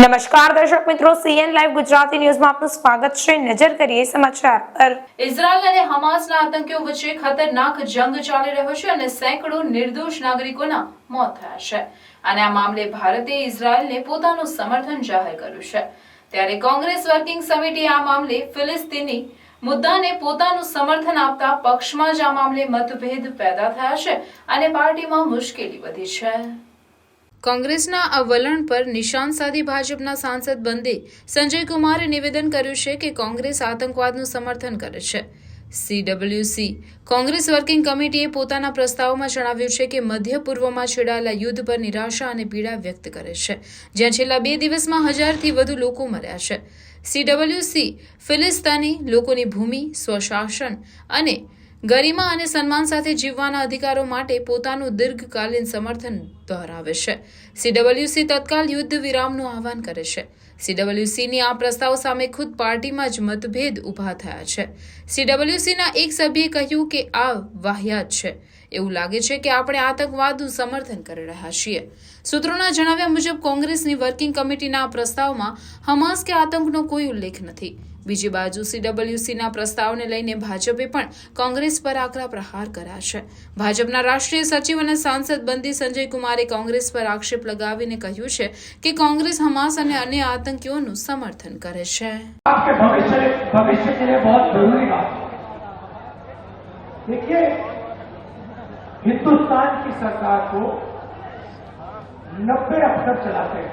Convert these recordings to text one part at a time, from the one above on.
નમસ્કાર દર્શક મિત્રો, સીએન લાઈવ ગુજરાતી ન્યૂઝમાં આપનું સ્વાગત છે। નજર કરીએ સમાચાર પર। ઇઝરાયલ અને હમાસના આતંકીઓ વચ્ચે ખતરનાક જંગ ચાલી રહ્યો છે અને સેંકડો નિર્દોષ નાગરિકોના મોત થયા છે અને આ મામલે ભારતે ઇઝરાયલને પોતાનું સમર્થન જાહેર કર્યું છે। ત્યારે કોંગ્રેસ વર્કિંગ સમિતિએ આ મામલે ફિલિસ્તીની મુદ્દાને પોતાનું સમર્થન આપતા પક્ષમાં જ આ મામલે મતભેદ પેદા થયા છે અને પાર્ટીમાં મુશ્કેલી વધી છે। કોંગ્રેસના આ વલણ પર નિશાન સાધી ભાજપના સાંસદ બંદે સંજય કુમારે નિવેદન કર્યું છે કે કોંગ્રેસ આતંકવાદનું સમર્થન કરે છે। CWC કોંગ્રેસ વર્કિંગ કમિટીએ પોતાના પ્રસ્તાવમાં જણાવ્યું છે કે મધ્ય પૂર્વમાં છેડાયેલા યુદ્ધ પર નિરાશા અને પીડા વ્યક્ત કરે છે, જ્યાં છેલ્લા 2 દિવસમાં 1000થી વધુ લોકો મર્યા છે। CWC ફિલિસ્તીની લોકોની ભૂમિ, સ્વશાસન અને ગરિમા અને સન્માન સાથે જીવવાના અધિકારો માટે પોતાનું દીર્ઘકાલીન સમર્થન દોહરાવે છે। CWC તત્કાલ યુદ્ધ વિરામનું આહવાન કરે છે। CWCની આ પ્રસ્તાવ સામે ખુદ પાર્ટીમાં જ મતભેદ ઊભા થયા છે। CWCના એક સભ્યે કહ્યું કે આ વાહિયાત છે। એવું લાગે છે કે આપણે આતંકવાદનું સમર્થન કરી રહ્યા છીએ। સૂત્રોના જણાવ્યા મુજબ કોંગ્રેસની વર્કિંગ કમિટીના આ પ્રસ્તાવમાં હમાસ કે આતંકનો કોઈ ઉલ્લેખ નથી। બીજી બાજુ CWCના પ્રસ્તાવને લઈને ભાજપે પણ કોંગ્રેસ પર આકરા પ્રહાર કર્યા છે। ભાજપના રાષ્ટ્રીય સચિવ અને સાંસદ બંદી સંજય કુમારે કોંગ્રેસ પર આક્ષેપ લગાવીને કહ્યું છે કે કોંગ્રેસ હમાસ અને અન્ય આતંકીઓનું સમર્થન કરે છે। आपके भविष्य के लिए बहुत जरूरी बात। देखिए, हिंदुस्तान की सरकार को 90 अफसर चलाते हैं,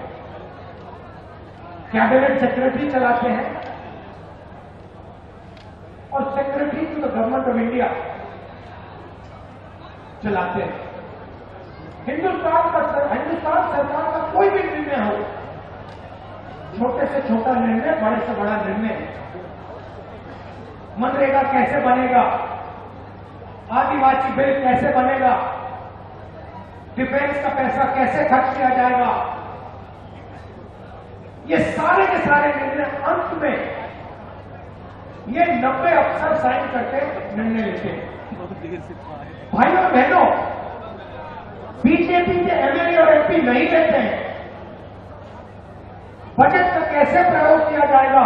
कैबिनेट सेक्रेटरी चलाते हैं और secretary to the government of India चलाते हैं। हिंदुस्तान सरकार का कोई भी निर्णय हो, छोटे से छोटा निर्णय, बड़े से बड़ा निर्णय, मनरेगा कैसे बनेगा, आदिवासी बिल कैसे बनेगा, डिफेंस का पैसा कैसे खर्च किया जाएगा, ये सारे के सारे निर्णय अंत में ये 90 अफसर साइन करके निर्णय लेते हैं। भाइयों और बहनों, बीजेपी के एमएलए और एमपी नहीं लेते हैं। बजट का कैसे प्रयोग किया जाएगा,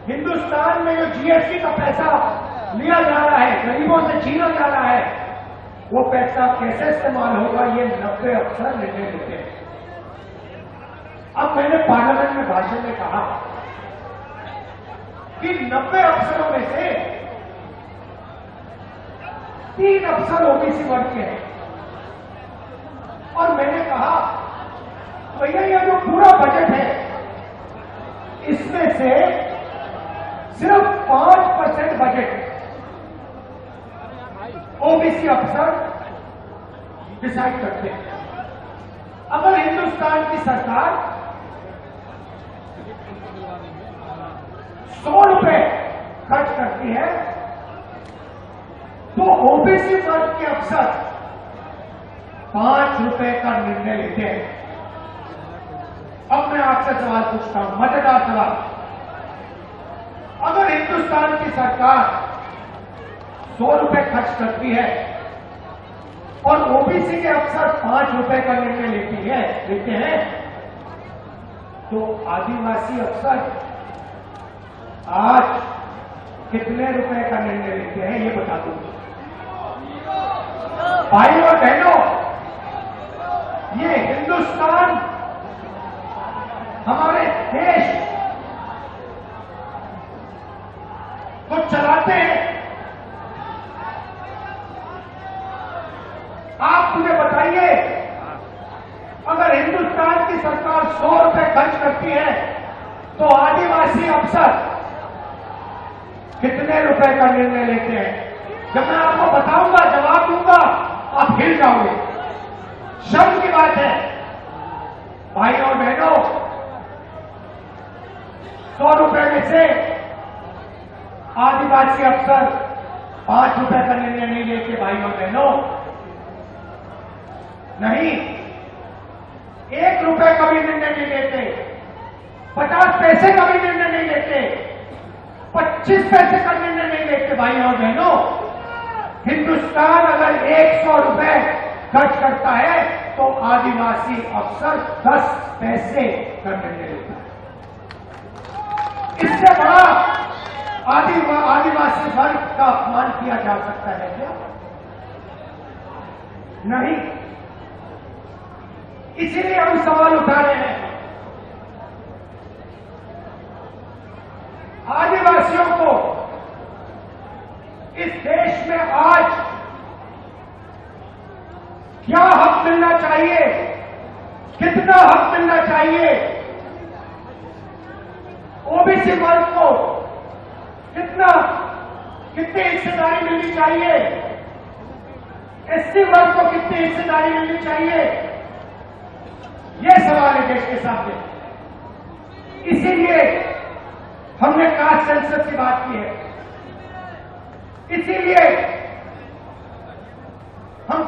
हिंदुस्तान में जो जीएसटी का पैसा लिया जा रहा है, गरीबों से छीना जा रहा है, वो पैसा कैसे इस्तेमाल होगा, ये 90 अफसर निर्णय लेते हैं। अब मैंने पार्लियामेंट में भाषण में कहा कि 90 अफसरों में से 3 अफसर ओबीसी वर्ग के हैं और मैंने कहा भैया ये जो पूरा बजट है इसमें से सिर्फ 5% बजट ओबीसी अफसर डिसाइड करते हैं। अगर हिंदुस्तान की सरकार 100 रुपए खर्च करती है तो ओबीसी वर्ग के अफसर 5 रुपए का निर्णय लेते हैं। अब मैं आपसे सवाल पूछता हूं, मजेदार सवाल। अगर हिंदुस्तान की सरकार 100 रुपए खर्च करती है और ओबीसी के अफसर 5 रुपए का निर्णय लेते हैं तो आदिवासी अफसर आज कितने रुपए का निर्णय लेते हैं ये बता दो। भाइयों और बहनों, ये हिंदुस्तान हमारे देश को चलाते हैं। आप मुझे बताइए, अगर हिंदुस्तान की सरकार 100 रुपए खर्च करती है तो आदिवासी अफसर कितने रुपए का निर्णय लेते हैं? जब मैं आपको बताऊंगा, जवाब दूंगा, आप हिल जाओगे। शर्म की बात है। भाइयों और बहनों, 100 रुपए में से आदिवासी अफसर 5 रुपए का निर्णय नहीं लेते। भाइयों और बहनों, नहीं, 1 रुपए का भी निर्णय नहीं लेते, 50 पैसे का भी निर्णय नहीं लेते, 25 पैसे का निर्णय नहीं लेते। भाइयों और बहनों, हिंदुस्तान अगर 100 रुपए खर्च करता है तो आदिवासी अफसर 10 पैसे का निर्णय लेता है। इससे बड़ा आदिवासी वर्ग का अपमान किया जा सकता है क्या? नहीं। इसीलिए हम सवाल उठा रहे हैं। आदिवासियों को इस देश में आज क्या हक मिलना चाहिए, कितना हक मिलना चाहिए, ओबीसी वर्ग को कितनी हिस्सेदारी मिलनी चाहिए, एससी वर्ग को कितनी हिस्सेदारी मिलनी चाहिए, यह सवाल है देश के सामने। इसीलिए हमने कास्ट सेंसस की बात की है। इसीलिए हम